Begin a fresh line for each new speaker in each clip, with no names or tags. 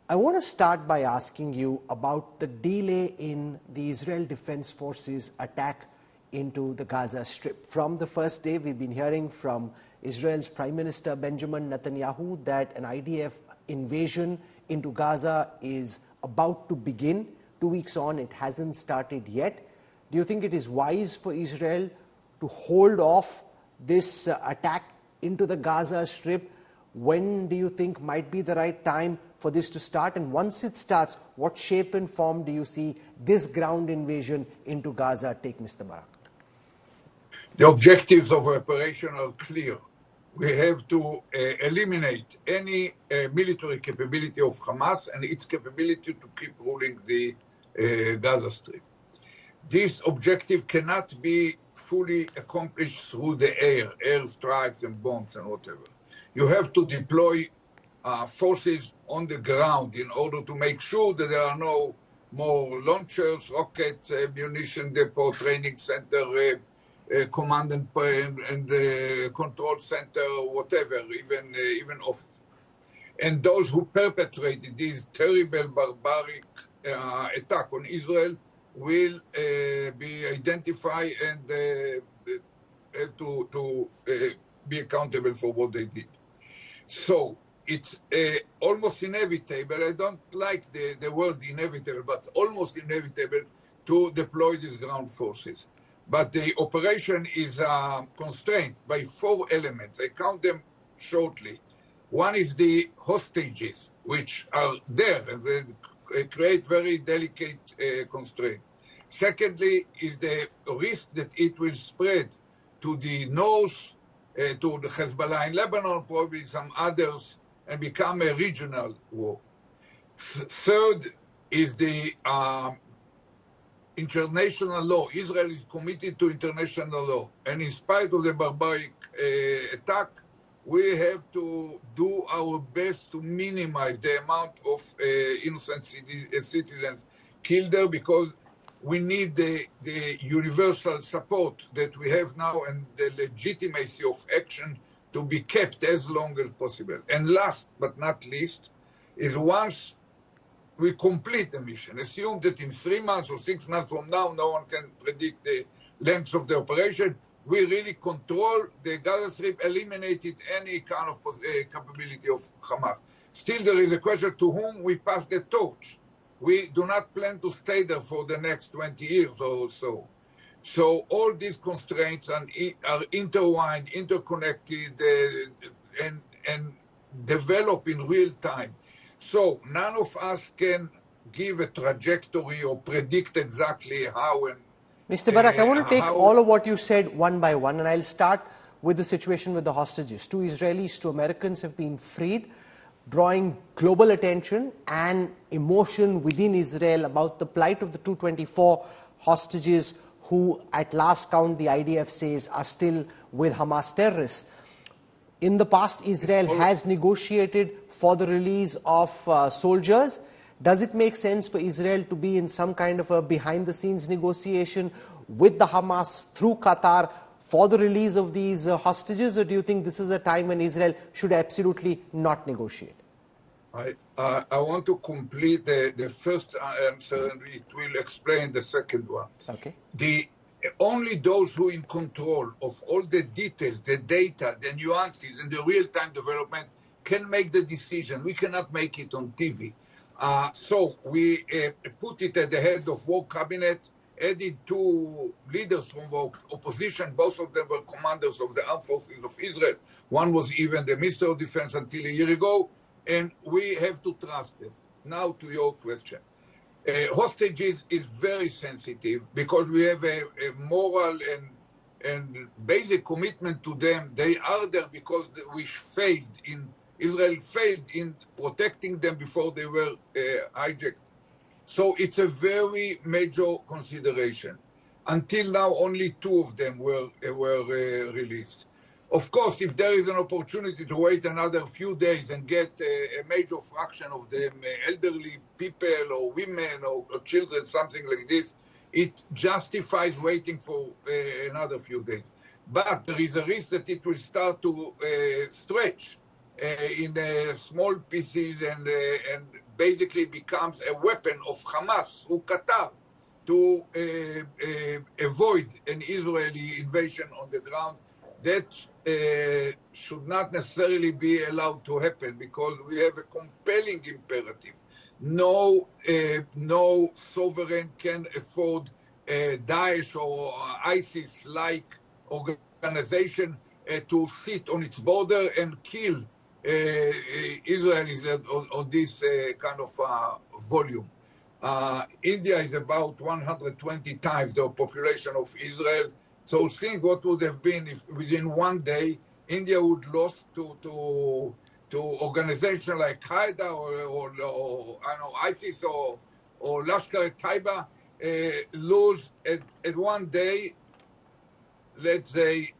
I want to start by asking you about the delay in the Israel Defense Forces attack into the Gaza Strip. From the first day, we've been hearing from Israel's Prime Minister Benjamin Netanyahu that an IDF invasion into Gaza is about to begin. 2 weeks on, it hasn't started yet. Do you think it is wise for Israel to hold off this attack into the Gaza Strip? When do you think might be the right time for this to start? And once it starts, what shape and form do you see this ground invasion into Gaza take, Mr. Barak?
The objectives of operation are clear. We have to eliminate any military capability of Hamas and its capability to keep ruling the Gaza Strip. This objective cannot be fully accomplished through the air strikes and bombs and whatever. You have to deploy forces on the ground in order to make sure that there are no more launchers, rockets, munition depot, training center, command and control center, whatever, even office. And those who perpetrated this terrible barbaric attack on Israel will be identified and have to be accountable for what they did. So it's almost inevitable, I don't like the word inevitable, but almost inevitable to deploy these ground forces. But the operation is constrained by 4 elements. I count them shortly. One is the hostages, which are there, and they create very delicate constraint. Secondly is the risk that it will spread to the north, to the Hezbollah in Lebanon, probably some others, and become a regional war. Third is the international law. Israel is committed to international law. And in spite of the barbaric attack, we have to do our best to minimize the amount of innocent citizens killed there, because we need the universal support that we have now and the legitimacy of action to be kept as long as possible. And last but not least is, once we complete the mission, assume that in 3 months or 6 months from now, no one can predict the length of the operation, we really control the Gaza Strip, eliminated any kind of capability of Hamas. Still, there is a question to whom we pass the torch. We do not plan to stay there for the next 20 years or so. So all these constraints are intertwined, interconnected, and develop in real time. So none of us can give a trajectory or predict exactly how and
Mr. Barak, I want to take all of what you said one by one, and I'll start with the situation with the hostages. 2 Israelis, 2 Americans have been freed, drawing global attention and emotion within Israel about the plight of the 224 hostages who, at last count, the IDF says are still with Hamas terrorists. In the past, Israel has negotiated for the release of soldiers. Does it make sense for Israel to be in some kind of a behind-the-scenes negotiation with the Hamas through Qatar for the release of these hostages, or do you think this is a time when Israel should absolutely not negotiate?
I want to complete the first answer, and it will explain the second one.
Okay.
Only those who are in control of all the details, the data, the nuances, and the real-time development can make the decision. We cannot make it on TV. So we put it at the head of War Cabinet, added 2 leaders from the opposition. Both of them were commanders of the armed forces of Israel. One was even the Minister of Defense until a year ago, and we have to trust them. Now to your question. Hostages is very sensitive because we have a moral and basic commitment to them. They are there because Israel failed in protecting them before they were hijacked. So it's a very major consideration. Until now, only 2 of them were released. Of course, if there is an opportunity to wait another few days and get a major fraction of them, elderly people or women or children, something like this, it justifies waiting for another few days. But there is a risk that it will start to stretch in small pieces, and basically becomes a weapon of Hamas through Qatar to avoid an Israeli invasion on the ground. That should not necessarily be allowed to happen because we have a compelling imperative. No sovereign can afford Daesh or ISIS-like organization to sit on its border and kill Israelis on this kind of volume. India is about 120 times the population of Israel. So think what would have been if within one day India would lost to organizations like Qaeda or I know ISIS or Lashkar-e-Taiba lose at one day, let's say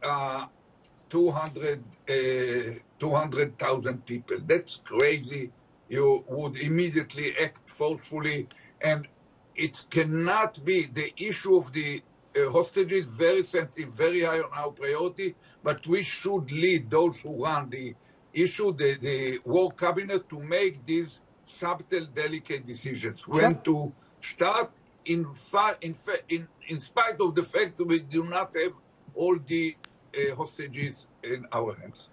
200,000 people. That's crazy. You would immediately act forcefully, and it cannot be the issue of the hostages, very sensitive, very high on our priority, but we should lead those who run the issue, the war cabinet, to make these subtle, delicate decisions. When to start, in spite of the fact that we do not have all the hostages in our hands.